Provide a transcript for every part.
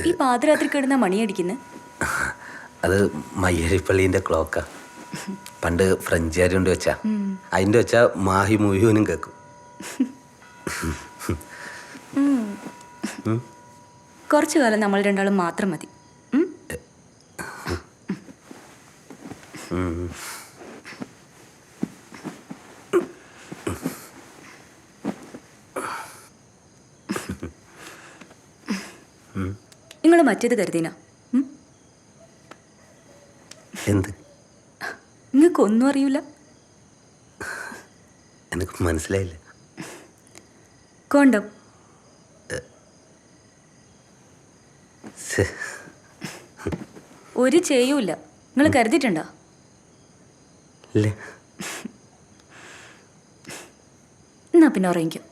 ഈ പാതിരാത്രി കിടന്ന മണിയടിക്കുന്നത്? അത് മയ്യഴിപ്പള്ളീൻ്റെ ക്ലോക്കാ. പണ്ട് ഫ്രഞ്ചുകാർ കൊണ്ട് വെച്ചാ. അതിൻ്റെ വെച്ചാ മാഹി മുഴുവനും കേൾക്കും. കുറച്ചു കാലം നമ്മൾ രണ്ടാളും മാത്രം മതി. നിങ്ങൾ മറ്റേത് കരുതിനാ? എന്ത്? നിങ്ങൾക്കൊന്നും അറിയില്ല. എനിക്ക് മനസ്സിലായില്ല. കോണ്ടം ഒരു ചെയ്യൂല. നിങ്ങൾ കരുതിയിട്ടുണ്ടോ? എന്നാ പിന്നെ ഉറങ്ങിക്കോ.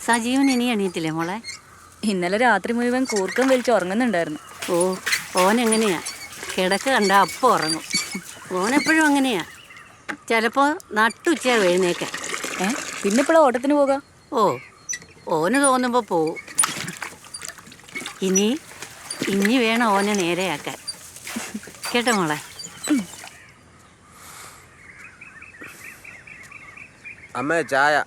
സജീവൻ ഇനി എണീറ്റില്ലേ മോളെ? ഇന്നലെ രാത്രി മുഴുവൻ കൂർക്കം വലിച്ച് ഉറങ്ങുന്നുണ്ടായിരുന്നു. ഓ, ഓനെങ്ങനെയാ കിടക്ക കണ്ട അപ്പം ഉറങ്ങും. ഓനെപ്പോഴും അങ്ങനെയാ. ചിലപ്പോൾ നട്ടുച്ചയാ എഴുന്നേക്കാൻ. പിന്നെ ഇപ്പോഴാ ഓട്ടത്തിന് പോകാം. ഓ, ഓന് തോന്നുമ്പോൾ പോവും. ഇനി വേണം ഓനെ നേരെയാക്കാൻ. കേട്ടോ മോളെ? അമ്മേ ചായ.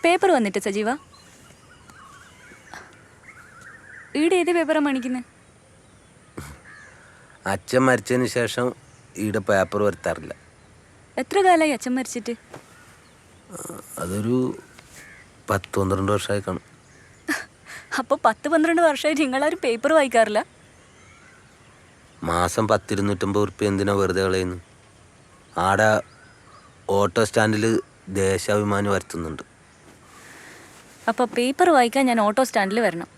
പേപ്പർ വന്നിട്ട് സജീവ? ഈടെ ഏത് പേപ്പറാണ് മണിക്കുന്നത്? അച്ഛൻ മരിച്ചതിന് ശേഷം ഈടെ പേപ്പർ വരുത്താറില്ല. എത്ര കാലമായി അച്ഛൻ മരിച്ചിട്ട്? അതൊരു 10-12 വർഷമായി കാണും. അപ്പോൾ 10-12 വർഷമായിട്ട് നിങ്ങളാരും പേപ്പർ വായിക്കാറില്ല? മാസം 10-250 ഉറുപ്പ്യ എന്തിനാ വെറുതെ കളയുന്നു? ആടെ ഓട്ടോ സ്റ്റാൻഡിൽ ദേശാഭിമാനി വരുത്തുന്നുണ്ട്. അപ്പോൾ പേപ്പർ വായിക്കാൻ ഞാൻ ഓട്ടോ സ്റ്റാൻഡിൽ വരണം.